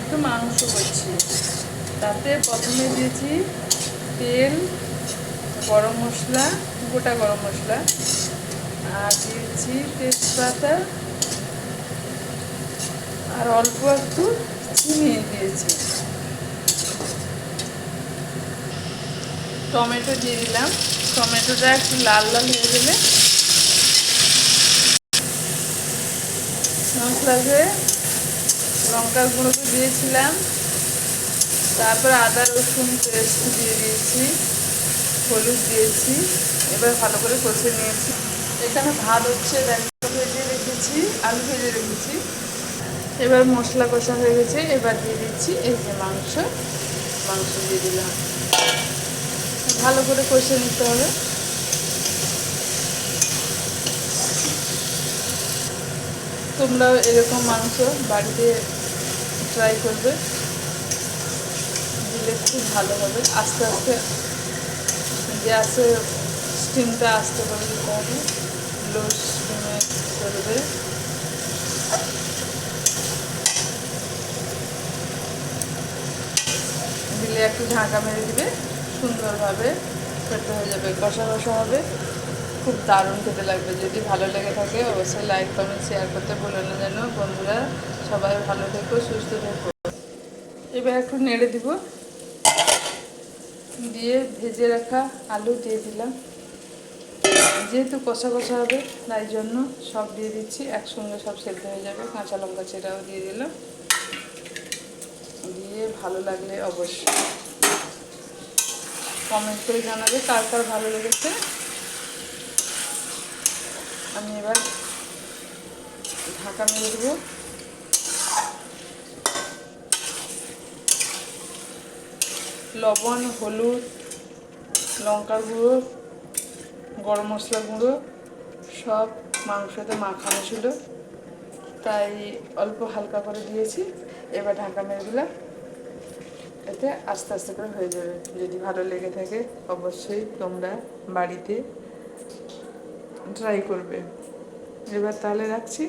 একটু মাংস করছি, তাতে প্রথমে দিয়েছি তেল, গরম মশলা, গোটা গরম মশলা, আর দিয়েছি তেজপাতা, আর অল্প একটু চিনি দিয়েছি। টমেটো দিয়ে দিলাম। টমেটোটা একটু লাল লাল হয়ে গেলে মশলাতে লঙ্কার গুঁড়ো দিয়েছিলাম, তারপর আদা রসুন পেস্ট দিয়ে দিয়েছি, হলুদ দিয়েছি। এবার ভালো করে কষে নিয়েছি। এখানে ভাত হচ্ছে, ভেজে রেখেছি, আলু ভেজে রেখেছি। এবার মশলা কষা হয়ে গেছে, এবার দিয়ে দিচ্ছি এই যে মাংস দিয়ে দিলাম। ভালো করে কষে নিতে হবে। তোমরাও এরকম মাংস বাড়িতে ট্রাই করবে, দিলে খুব ভালো হবে। আস্তে আস্তে গ্যাসে স্টিমটা আস্তে করে দিতে হবে, লো স্টিমে করবে। দিলে একটু ঢাকা মেরে দিবে, সুন্দরভাবে সেদ্ধ হয়ে যাবে, কষা কষা হবে, খুব দারুণ খেতে লাগবে। যদি ভালো লেগে থাকে অবশ্যই লাইক কমেন্ট শেয়ার করতে ভুলো না যেন। বন্ধুরা সবাই ভালো থেকো, সুস্থ থেকো। এবার একটু নেড়ে দিব, দিয়ে ভেজে রাখা আলু দিয়ে দিলাম। যেহেতু কষা কষা হবে তাই জন্য সব দিয়ে দিচ্ছি, একসঙ্গে সব সেদ্ধ হয়ে যাবে। কাঁচা লঙ্কা চেরাও দিয়ে দিলাম। দিয়ে ভালো লাগলে অবশ্যই কমেন্ট করে জানাবে কার কার ভালো লেগেছে। আমি এবার ঢাকা মেরে দেবো। লবণ, হলুদ, লঙ্কার গুঁড়ো, গরম মশলা গুঁড়ো সব মাংসতে মাখানো ছিল, তাই অল্প হালকা করে দিয়েছি। এবার ঢাকা মেরে দিলাম, এতে আস্তে আস্তে করে হয়ে যাবে। যদি ভালো লেগে থাকে অবশ্যই তোমরা বাড়িতে ট্রাই করবে। এবার তাহলে রাখছি।